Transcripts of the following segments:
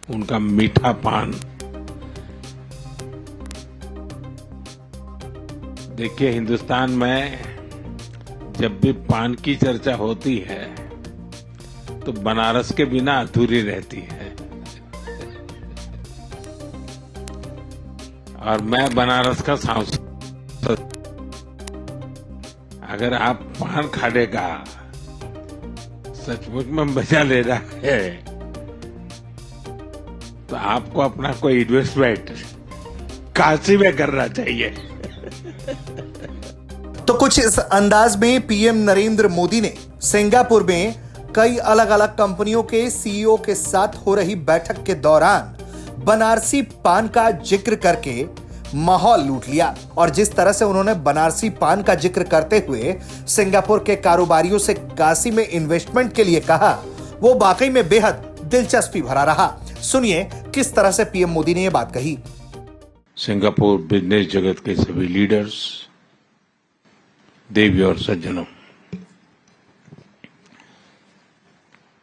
उनका मीठा पान। देखिए, हिंदुस्तान में जब भी पान की चर्चा होती है तो बनारस के बिना अधूरी रहती है। और मैं बनारस का सांसद। अगर आप पान खाने का सचमुच में मजा ले रहा है तो आपको अपना कोई इन्वेस्टमेंट काशी में करना चाहिए। तो कुछ इस अंदाज में पीएम नरेंद्र मोदी ने सिंगापुर में कई अलग अलग कंपनियों के सीईओ के साथ हो रही बैठक के दौरान बनारसी पान का जिक्र करके माहौल लूट लिया। और जिस तरह से उन्होंने बनारसी पान का जिक्र करते हुए सिंगापुर के कारोबारियों से काशी में इन्वेस्टमेंट के लिए कहा, वो वाकई में बेहद दिलचस्पी भरा रहा। सुनिए किस तरह से पीएम मोदी ने यह बात कही। सिंगापुर बिजनेस जगत के सभी लीडर्स, देवी और सज्जनों,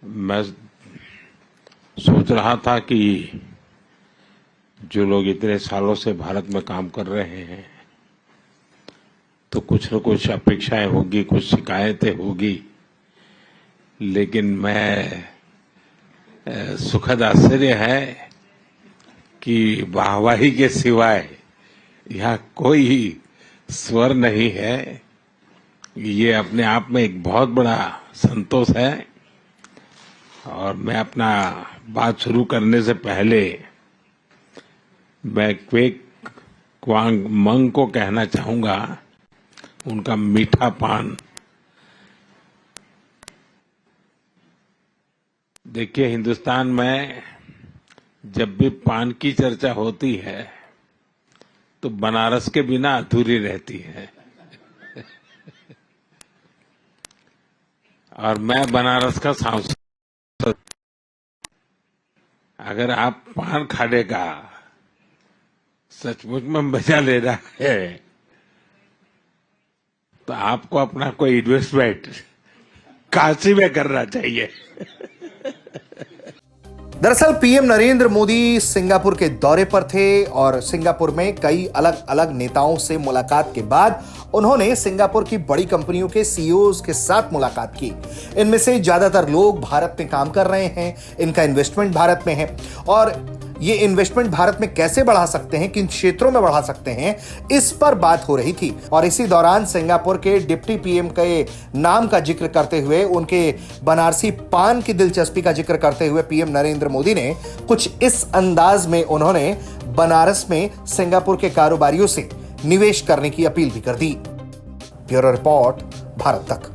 मैं सोच रहा था कि जो लोग इतने सालों से भारत में काम कर रहे हैं तो कुछ न कुछ अपेक्षाएं होगी, कुछ शिकायतें होगी, लेकिन मैं सुखद आश्चर्य है कि वाहवाही के सिवाय यहाँ कोई स्वर नहीं है। ये अपने आप में एक बहुत बड़ा संतोष है। और मैं अपना बात शुरू करने से पहले मैं क्वेक क्वांग मंग को कहना चाहूंगा, उनका मीठा पान। देखिए, हिंदुस्तान में जब भी पान की चर्चा होती है तो बनारस के बिना अधूरी रहती है। और मैं बनारस का सांसद। अगर आप पान खाने का सचमुच में मजा ले रहा है तो आपको अपना कोई इन्वेस्टमेंट काशी में करना चाहिए। दरअसल पीएम नरेंद्र मोदी सिंगापुर के दौरे पर थे और सिंगापुर में कई अलग अलग नेताओं से मुलाकात के बाद उन्होंने सिंगापुर की बड़ी कंपनियों के सीईओज के साथ मुलाकात की। इनमें से ज्यादातर लोग भारत में काम कर रहे हैं, इनका इन्वेस्टमेंट भारत में है और ये इन्वेस्टमेंट भारत में कैसे बढ़ा सकते हैं, किन क्षेत्रों में बढ़ा सकते हैं, इस पर बात हो रही थी। और इसी दौरान सिंगापुर के डिप्टी पीएम के नाम का जिक्र करते हुए, उनके बनारसी पान की दिलचस्पी का जिक्र करते हुए पीएम नरेंद्र मोदी ने कुछ इस अंदाज में उन्होंने बनारस में सिंगापुर के कारोबारियों से निवेश करने की अपील भी कर दी। ब्यूरो रिपोर्ट, भारत तक।